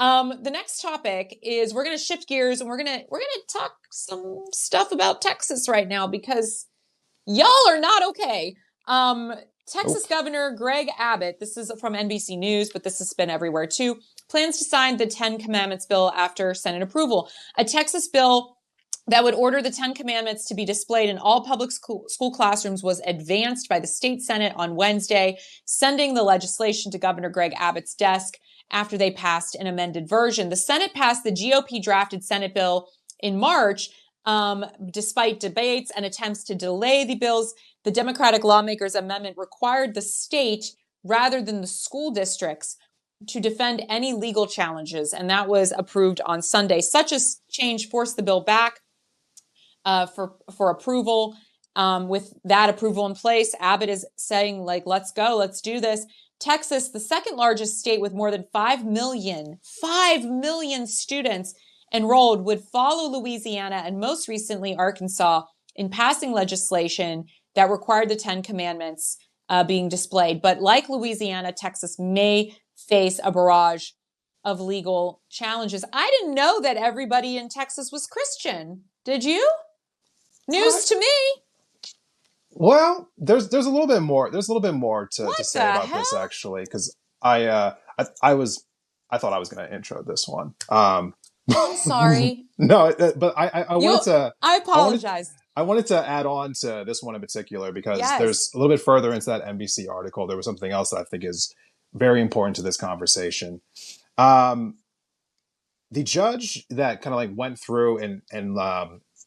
The next topic is we're going to shift gears and we're going to talk some stuff about Texas right now because y'all are not okay. Texas Governor Greg Abbott, this is from NBC News, but this has been everywhere too, plans to sign the 10 Commandments bill after Senate approval. A Texas bill that would order the 10 Commandments to be displayed in all public school classrooms was advanced by the state Senate on Wednesday, sending the legislation to Governor Greg Abbott's desk after they passed an amended version. The Senate passed the GOP drafted Senate bill in March. Despite debates and attempts to delay the bills, the Democratic lawmakers' amendment required the state, rather than the school districts, to defend any legal challenges, and that was approved on Sunday. Such a change forced the bill back for approval. With that approval in place, Abbott is saying, like, let's go, let's do this. Texas, the second largest state with more than 5 million students enrolled, would follow Louisiana and most recently Arkansas in passing legislation that required the 10 Commandments being displayed. But like Louisiana, Texas may face a barrage of legal challenges. I didn't know that everybody in Texas was Christian. Did you? News to me. Well, there's a little bit more. There's a little bit more to say about this, actually, because I thought I was going to intro this one. I'm sorry. No, but I wanted to. I apologize. I wanted to add on to this one in particular because there's a little bit further into that NBC article. There was something else that I think is very important to this conversation. The judge that kind of like went through and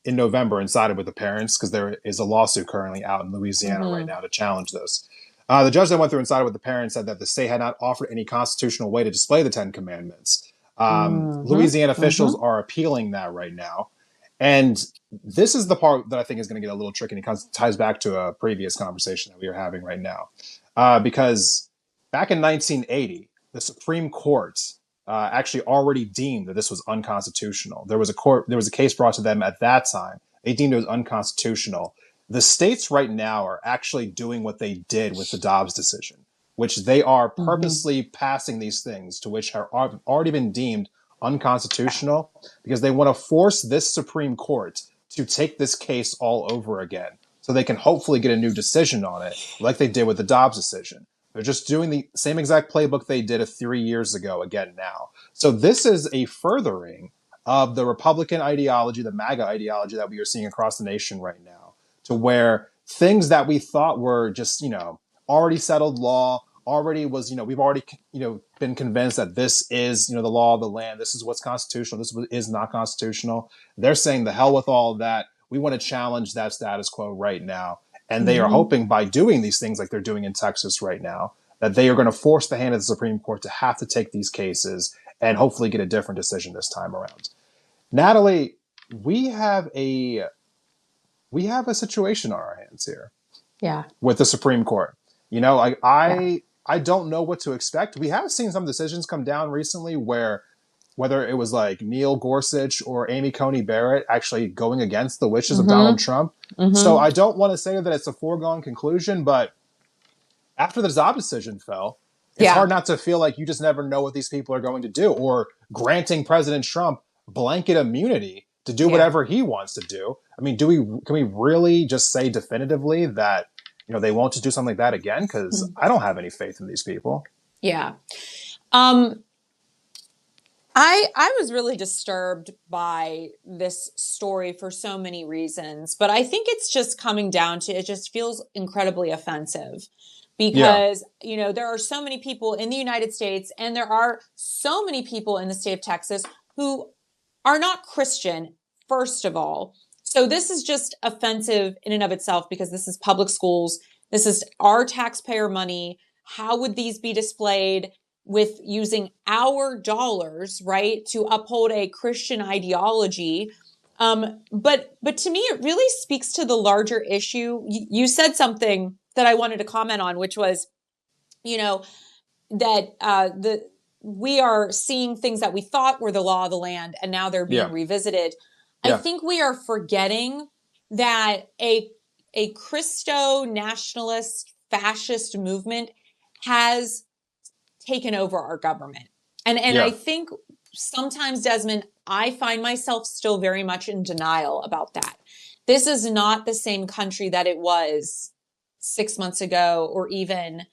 in November and sided with the parents, because there is a lawsuit currently out in Louisiana right now to challenge this. The judge that went through and sided with the parents said that the state had not offered any constitutional way to display the 10 Commandments. Louisiana officials are appealing that right now. And this is the part that I think is going to get a little tricky, and it ties back to a previous conversation that we are having right now. Because back in 1980, the Supreme Court actually already deemed that this was unconstitutional. There was a case brought to them at that time. They deemed it was unconstitutional. The states right now are actually doing what they did with the Dobbs decision, which they are purposely passing these things to which have already been deemed unconstitutional, because they want to force this Supreme Court to take this case all over again so they can hopefully get a new decision on it, like they did with the Dobbs decision. They're just doing the same exact playbook they did 3 years ago again now. So this is a furthering of the Republican ideology, the MAGA ideology that we are seeing across the nation right now, to where things that we thought were just, already settled law, we've already been convinced that this is, the law of the land. This is what's constitutional. This is not constitutional. They're saying the hell with all of that. We want to challenge that status quo right now. And they are hoping by doing these things like they're doing in Texas right now, that they are going to force the hand of the Supreme Court to have to take these cases and hopefully get a different decision this time around. Natalie, we have a situation on our hands here. Yeah. With the Supreme Court. I don't know what to expect. We have seen some decisions come down recently where, whether it was like Neil Gorsuch or Amy Coney Barrett actually going against the wishes of Donald Trump. So I don't want to say that it's a foregone conclusion, but after the Dobbs decision fell, it's hard not to feel like you just never know what these people are going to do, or granting President Trump blanket immunity to do whatever he wants to do. I mean, can we really just say definitively that they won't just do something like that again? Because I don't have any faith in these people. Yeah. I was really disturbed by this story for so many reasons, but I think it's just coming down to, it just feels incredibly offensive because, there are so many people in the United States, and there are so many people in the state of Texas who are not Christian, first of all. So this is just offensive in and of itself, because this is public schools. This is our taxpayer money. How would these be displayed with using our dollars, right, to uphold a Christian ideology? But to me, it really speaks to the larger issue. You said something that I wanted to comment on, which was, that we are seeing things that we thought were the law of the land, and now they're being revisited. I think we are forgetting that a Christo-nationalist fascist movement has taken over our government. And I think sometimes, Desmond, I find myself still very much in denial about that. This is not the same country that it was 6 months ago, or even,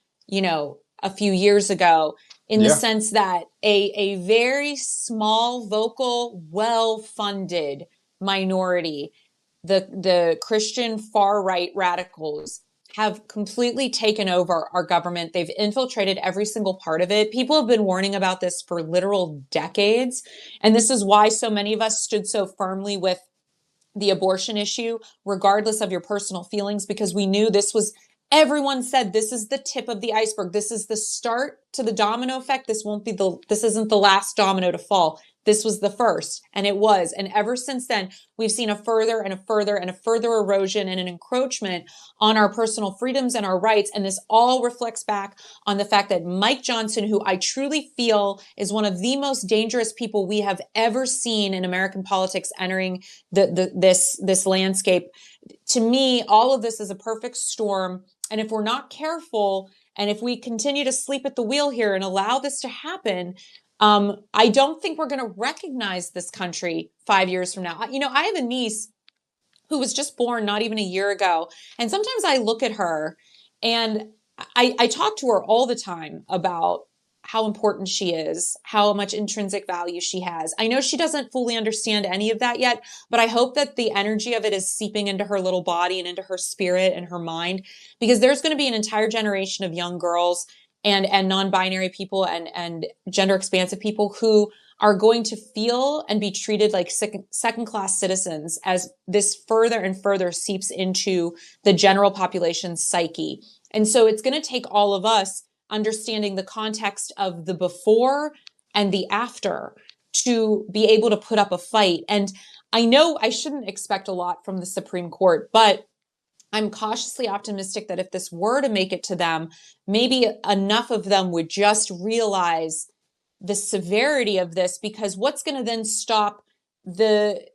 a few years ago, in the sense that a very small, vocal, well-funded minority, the Christian far-right radicals, have completely taken over our government. They've infiltrated every single part of it. People have been warning about this for literal decades. And this is why so many of us stood so firmly with the abortion issue, regardless of your personal feelings, because we knew everyone said this is the tip of the iceberg. This is the start to the domino effect. This isn't the last domino to fall. This was the first, and it was. And ever since then, we've seen a further and a further and a further erosion and an encroachment on our personal freedoms and our rights. And this all reflects back on the fact that Mike Johnson, who I truly feel is one of the most dangerous people we have ever seen in American politics entering this landscape. To me, all of this is a perfect storm. And if we're not careful, and if we continue to sleep at the wheel here and allow this to happen, I don't think we're going to recognize this country 5 years from now. I have a niece who was just born not even a year ago. And sometimes I look at her and I talk to her all the time about how important she is, how much intrinsic value she has. I know she doesn't fully understand any of that yet, but I hope that the energy of it is seeping into her little body and into her spirit and her mind, because there's going to be an entire generation of young girls and non-binary people and gender expansive people who are going to feel and be treated like second-class citizens as this further and further seeps into the general population's psyche. And so it's going to take all of us understanding the context of the before and the after to be able to put up a fight. And I know I shouldn't expect a lot from the Supreme Court, but I'm cautiously optimistic that if this were to make it to them, maybe enough of them would just realize the severity of this, because what's going to then stop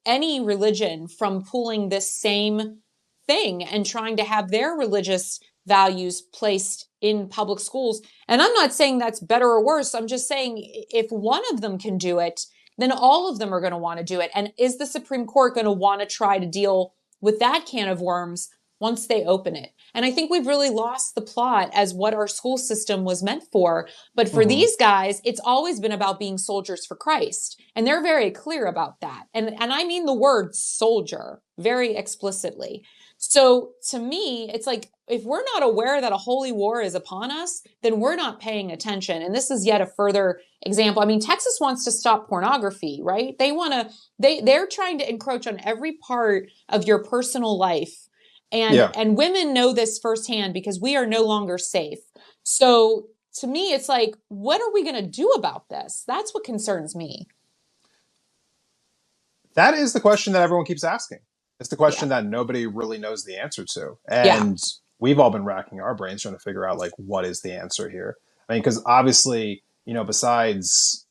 any religion from pulling this same thing and trying to have their religious values placed in public schools? And I'm not saying that's better or worse. I'm just saying if one of them can do it, then all of them are going to want to do it. And is the Supreme Court going to want to try to deal with that can of worms once they open it? And I think we've really lost the plot as what our school system was meant for. But for these guys, it's always been about being soldiers for Christ. And they're very clear about that. And I mean the word soldier very explicitly. So to me, it's like, if we're not aware that a holy war is upon us, then we're not paying attention. And this is yet a further example. I mean, Texas wants to stop pornography, right? They're trying to encroach on every part of your personal life. And women know this firsthand because we are no longer safe. So to me, it's like, what are we going to do about this? That's what concerns me. That is the question that everyone keeps asking. It's the question that nobody really knows the answer to. And we've all been racking our brains trying to figure out, like, what is the answer here? I mean, because obviously, besides,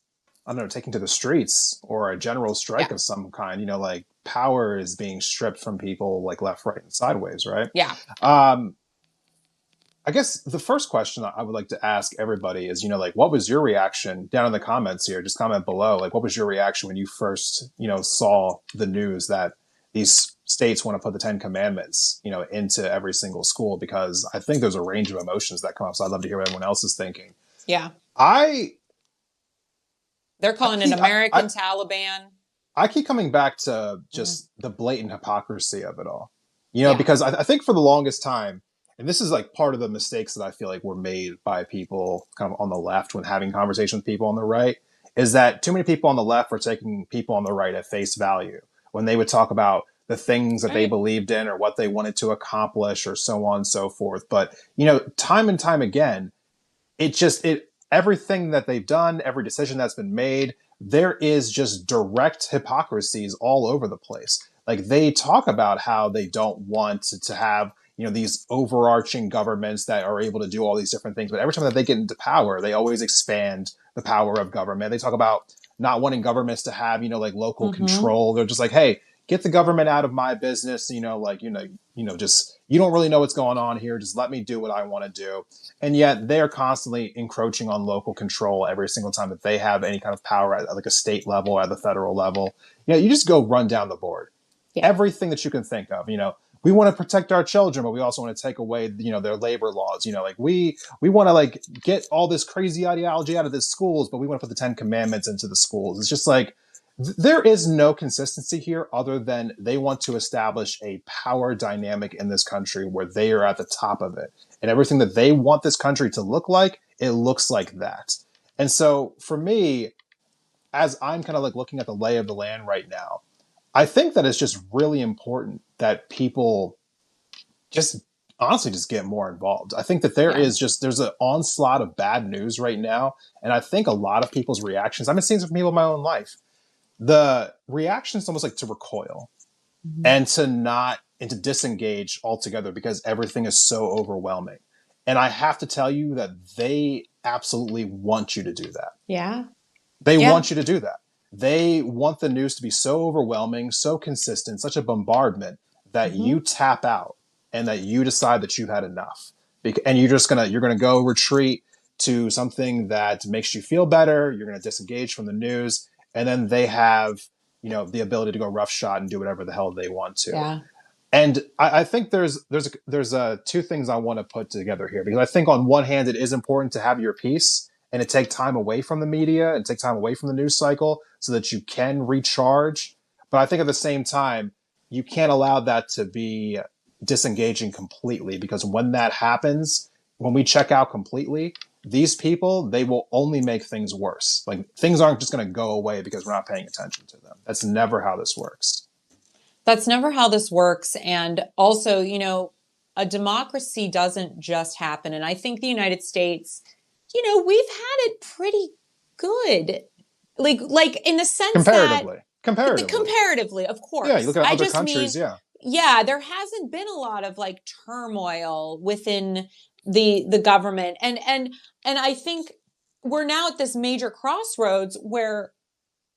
I don't know, taking to the streets or a general strike of some kind, like, power is being stripped from people, like, left, right, and sideways, right? Yeah. I guess the first question I would like to ask everybody is, like, what was your reaction down in the comments here? Just comment below. Like, what was your reaction when you first, saw the news that these states want to put the 10 Commandments, into every single school? Because I think there's a range of emotions that come up. So I'd love to hear what everyone else is thinking. Yeah. They're calling it American Taliban. I keep coming back to just the blatant hypocrisy of it all, because I think for the longest time, and this is like part of the mistakes that I feel like were made by people kind of on the left when having conversations with people on the right, is that too many people on the left were taking people on the right at face value when they would talk about the things that they believed in or what they wanted to accomplish or so on and so forth. But, time and time again, everything that they've done, every decision that's been made, there is just direct hypocrisies all over the place. Like, they talk about how they don't want to have, these overarching governments that are able to do all these different things. But every time that they get into power, they always expand the power of government. They talk about not wanting governments to have, like, local control. They're just like, hey, get the government out of my business, just, you don't really know what's going on here. Just let me do what I want to do. And yet they're constantly encroaching on local control every single time that they have any kind of power at like a state level or at the federal level. You just go run down the board. Yeah. Everything that you can think of, we want to protect our children, but we also want to take away, their labor laws. We want to like get all this crazy ideology out of the schools, but we want to put the 10 Commandments into the schools. It's just like, there is no consistency here other than they want to establish a power dynamic in this country where they are at the top of it. And everything that they want this country to look like, it looks like that. And so for me, as I'm kind of like looking at the lay of the land right now, I think that it's just really important that people just honestly just get more involved. I think that there's an onslaught of bad news right now. And I think a lot of people's reactions, I've been seeing some people in my own life, the reaction is almost like to recoil and to disengage altogether because everything is so overwhelming. And I have to tell you that they absolutely want you to do that. Yeah. They want you to do that. They want the news to be so overwhelming, so consistent, such a bombardment that you tap out and that you decide that you've had enough. And you're going to go retreat to something that makes you feel better. You're going to disengage from the news. And then they have, the ability to go roughshod and do whatever the hell they want to. Yeah. And I think there's two things I want to put together here, because I think on one hand, it is important to have your peace and to take time away from the media and take time away from the news cycle so that you can recharge. But I think at the same time, you can't allow that to be disengaging completely, because when that happens, when we check out completely, these people, they will only make things worse. Like, things aren't just going to go away because we're not paying attention to them. That's never how this works. That's never how this works. And also, a democracy doesn't just happen. And I think the United States, we've had it pretty good. Like in the sense comparatively, of course. Yeah, you look at other countries, Yeah, there hasn't been a lot of like turmoil within the government. And I think we're now at this major crossroads where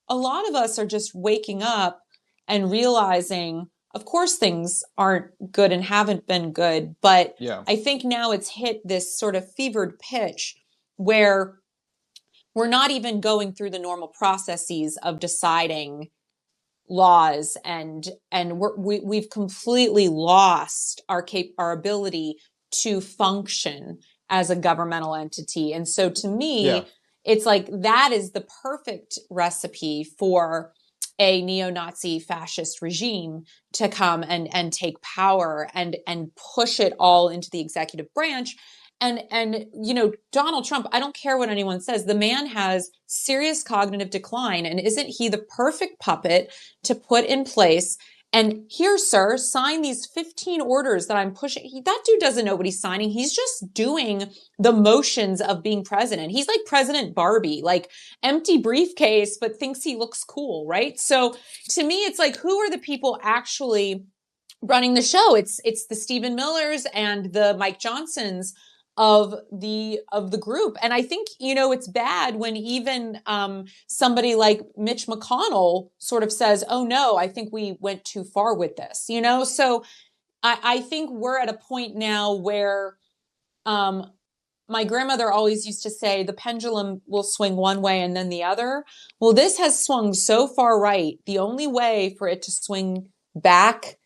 a lot of us are just waking up and realizing, of course, things aren't good and haven't been good. But I think now it's hit this sort of fevered pitch where we're not even going through the normal processes of deciding laws, and we've completely lost our ability to function as a governmental entity. And so to me, it's like that is the perfect recipe for a neo-Nazi fascist regime to come and take power and push it all into the executive branch. And Donald Trump, I don't care what anyone says, the man has serious cognitive decline. And isn't he the perfect puppet to put in place? And here, sir, sign these 15 orders that I'm pushing. That dude doesn't know what he's signing. He's just doing the motions of being president. He's like President Barbie, like empty briefcase, but thinks he looks cool, right? So to me, it's like, who are the people actually running the show? It's the Stephen Millers and the Mike Johnsons of the group. And I think, it's bad when even somebody like Mitch McConnell sort of says, oh no, I think we went too far with this, So I think we're at a point now where my grandmother always used to say the pendulum will swing one way and then the other. Well, this has swung so far right. The only way for it to swing back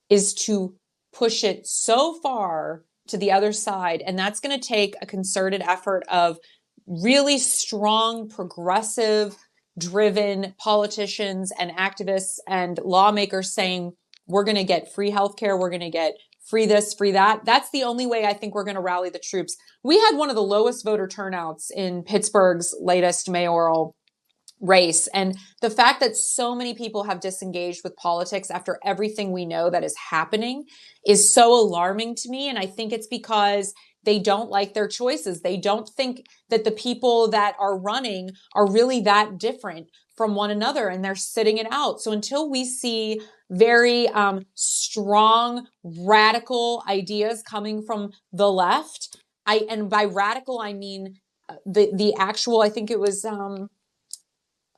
is to push it so far to the other side. And that's going to take a concerted effort of really strong, progressive, driven politicians and activists and lawmakers saying, we're going to get free healthcare. We're going to get free this, free that. That's the only way I think we're going to rally the troops. We had one of the lowest voter turnouts in Pittsburgh's latest mayoral race. And the fact that so many people have disengaged with politics after everything we know that is happening is so alarming to me. And I think it's because they don't like their choices. They don't think that the people that are running are really that different from one another, and they're sitting it out. So until we see very strong, radical ideas coming from the left, and by radical, I mean the actual, I think it was,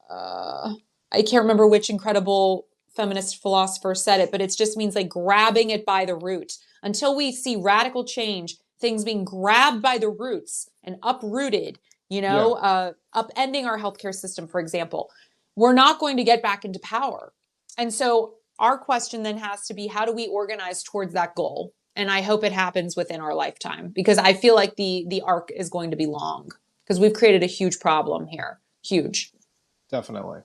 I can't remember which incredible feminist philosopher said it, but it just means like grabbing it by the root. Until we see radical change, things being grabbed by the roots and uprooted, upending our healthcare system, for example, we're not going to get back into power. And so our question then has to be, how do we organize towards that goal? And I hope it happens within our lifetime, because I feel like the arc is going to be long, because we've created a huge problem here. Huge. Definitely.